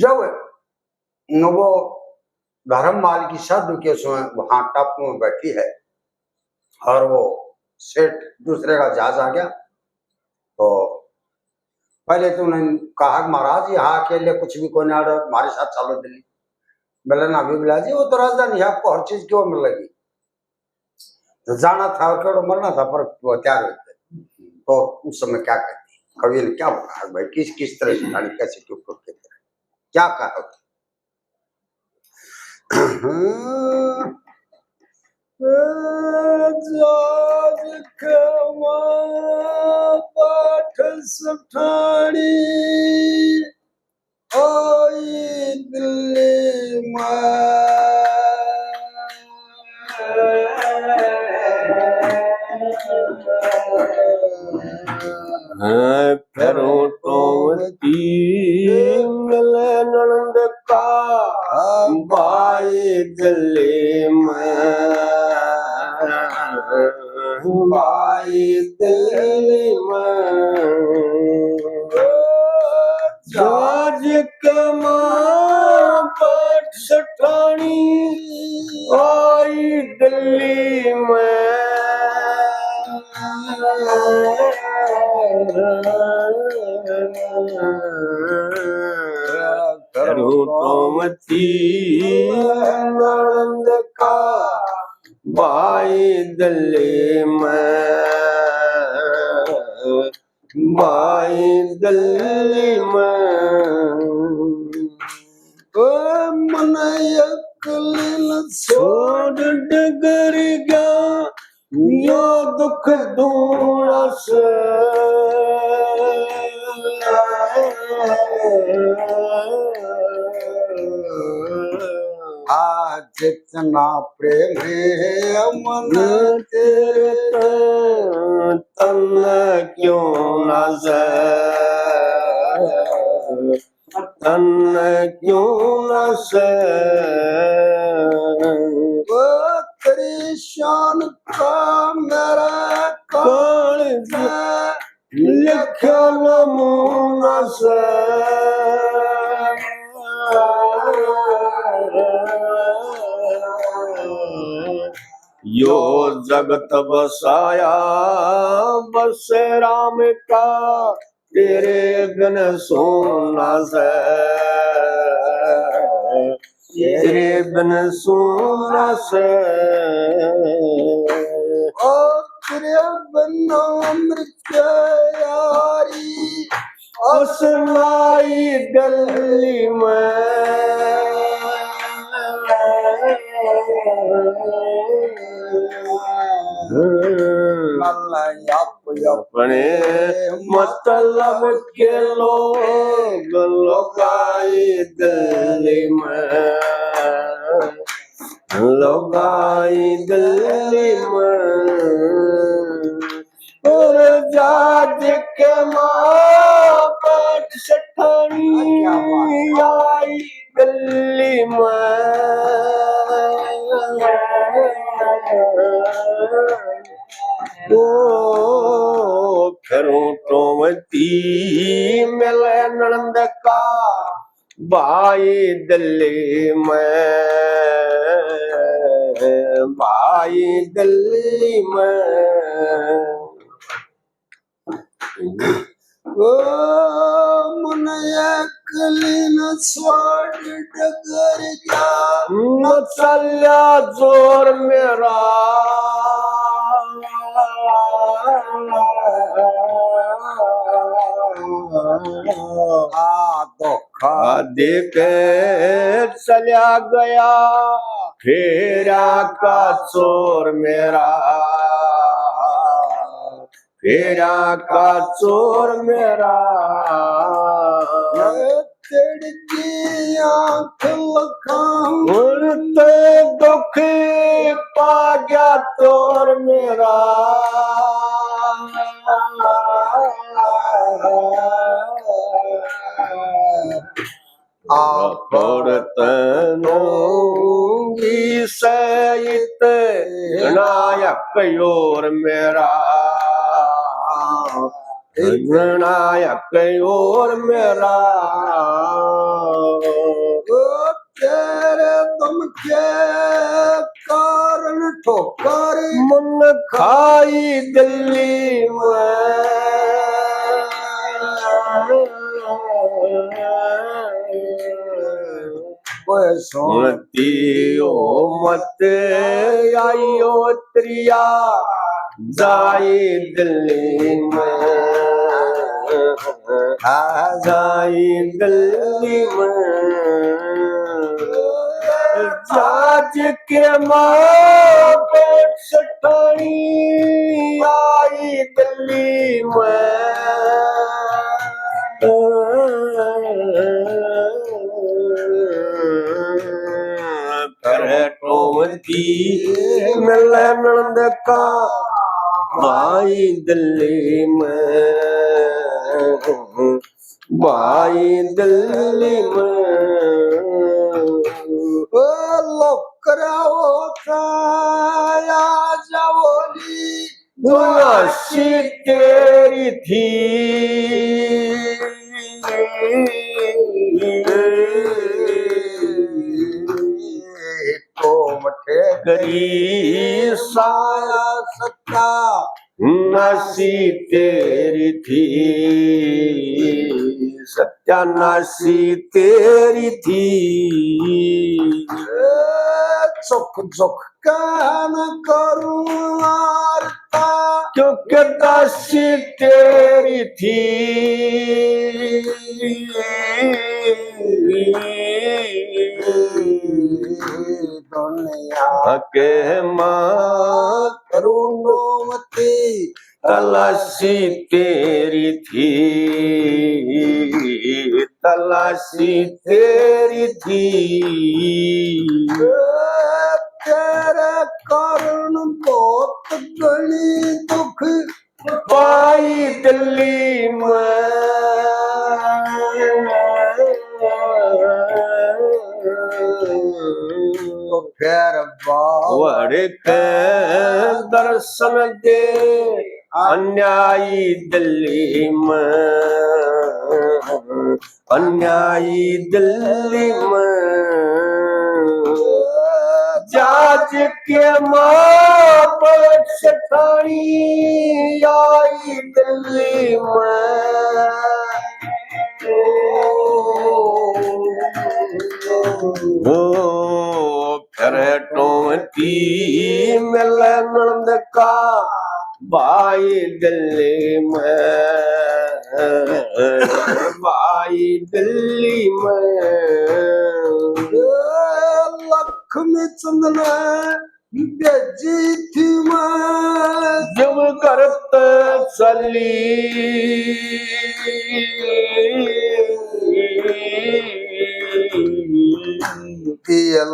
जब वो धर्ममाल की साधु के समय वहां टापू में बैठी है और वो सेठ दूसरे का जहाज आ गया, तो पहले तो उन्होंने कहा महाराज यहाँ अकेले कुछ भी कोई ना, हमारे साथ चलो दिल्ली। बोले ना अभी बिला जी वो तो राजधानी है, आपको हर चीज क्यों मिल लगी, तो जाना था और क्यों मरना था, पर वो तैयार होते। तो उस समय क्या कहती कवि ने क्या बोला भाई, किस किस तरह से कहानी कैसे क्यों करते क्या कहा पाठ सठानी आई दिल्ली करो तो मिले नंद का बाई दिल्ली में, बाई दिल्ली में जाज कमा पाठ सठानी आई दिल्ली में, करो तो मती नंद का बाई दिल्ली में, बाई दिल्ली में मन अकल छोड़ डगर गया यो दुख दूर से आज जितना प्रेम है मन तेरे तन क्यों न तन क्यों न परेशान का मेरा काल लिखा नमूना से यो जगत बसाया बस राम का, तेरे बिन सोना से, तेरे बिन सोना से ओ तेरे बिन अमृत यारी असनाई दिल्ली में, अपने मतलब के लोग लोगाई दिल्ली में, लोगाई दिल्ली में और जाज के माँ पाठ सठानी आई दिल्ली में, ओ करूं तो मती मिले नंद का बाई दिल्ली में, बाई दिल्ली में ओ मन अकली न छोड़ डगर गया न चल्या जोर मेरा, धोखा देख चल्या गया फेरा का चोर मेरा, फेरा का चोर मेरा तेरी आँख लखाऊं उड़ते दुख पा गया तोर मेरा, तनोंगी सहित नायक योर मेरा, नायक योर मेरा खाई दिल्ली कोई सुन दियो मत आइयो त्रिया जाई दिल्ली में जाई दिल्ली में जाज के माँ पेट सठानी आई दिल्ली में टोमती मिल नंद का भाई दिल्ली में भाई दिल्ली में लोकराओ छाया जवोली दुआसी तेरी थी तो मठे गरी साया सत्ता नासी तेरी थी सत्यानाशी तेरी थी चुक चुक कान करूं आरता क्योंकि दासी तेरी थी दुनिया के माँ करुणोमती तलाशी तेरी थी तलाशी तेरी थी तेरे कारण बहुत गणी दुख पाई दिल्ली तो फिर वड़ के दर्शन दे अन्यायी दिल्ली में अन्यायी दिल्ली में जाज के माँ पेट सठानी आई दिल्ली में फिर टोमती मिल नंद का भाई दिल्ली में भाई दिल्ली में लक्ष्मी चंदना बेजी थी मैं जब करत चली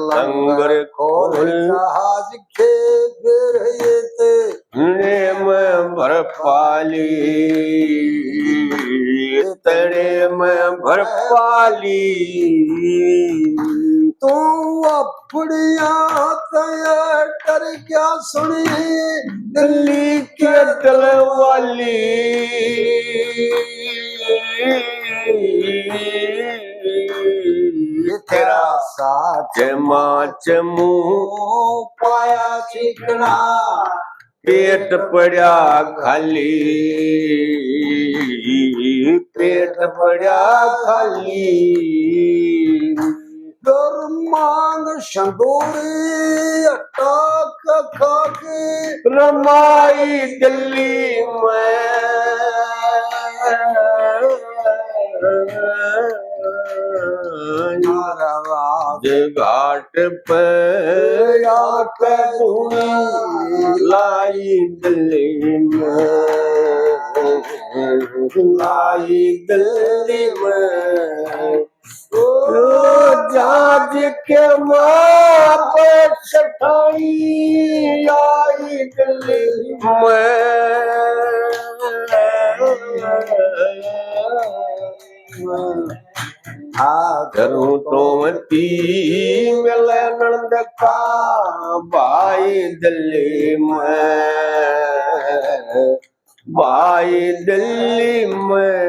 लंगर खोल जहाज के रहे थे में भर पाली तड़े में भर पाली तो अपनिया तैयार कर क्या सुनी दिल्ली के दिल वाली तेरा साथ माँ चमू पाया चिकना पेट पड़ा खाली पेट पड़ा खाली दर मांग संदूरी अटक खाके रमाई दिल्ली में राज घाट पे आके धूनी लाई दिल्ली में लाई दिल्ली में जाज के माँ पे सठाई आई दिल्ली में करूं टोमती मिल नंद का भाई दिल्ली में भाई दिल्ली में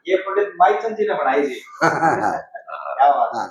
ये पंडित माईचंद जी ने बनाई थी क्या बात है।